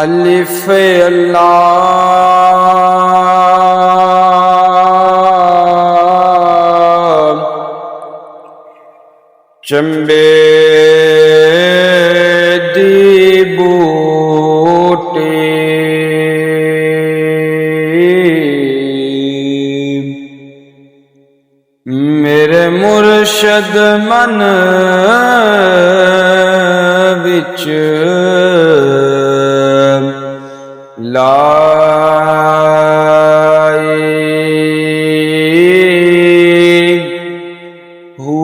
अलिफ अल्लाह चंबे दी बूटी मेरे मुर्शद मन विच लाई हू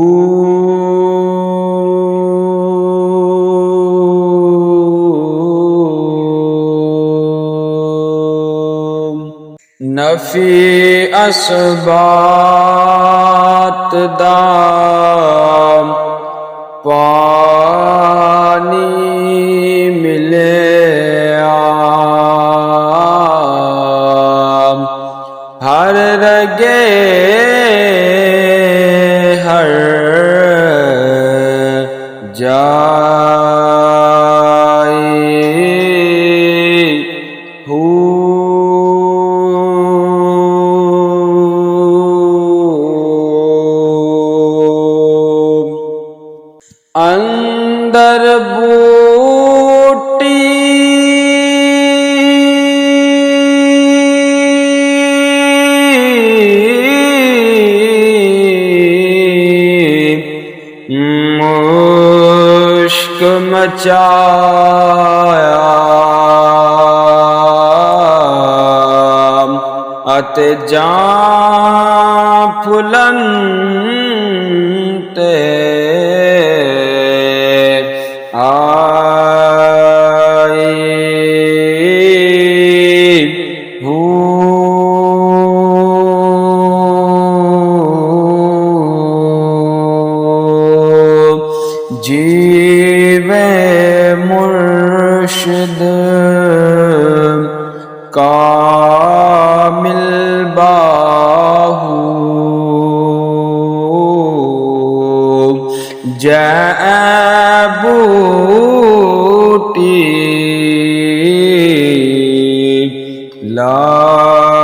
नफी असबात दाम पानी मिले हर रगे हर जाए हू अंदर बूटी मुश्क मचाया अते जां फुलन ते जीवे मुर्शिद कामिल बाहू जै बूटी लाई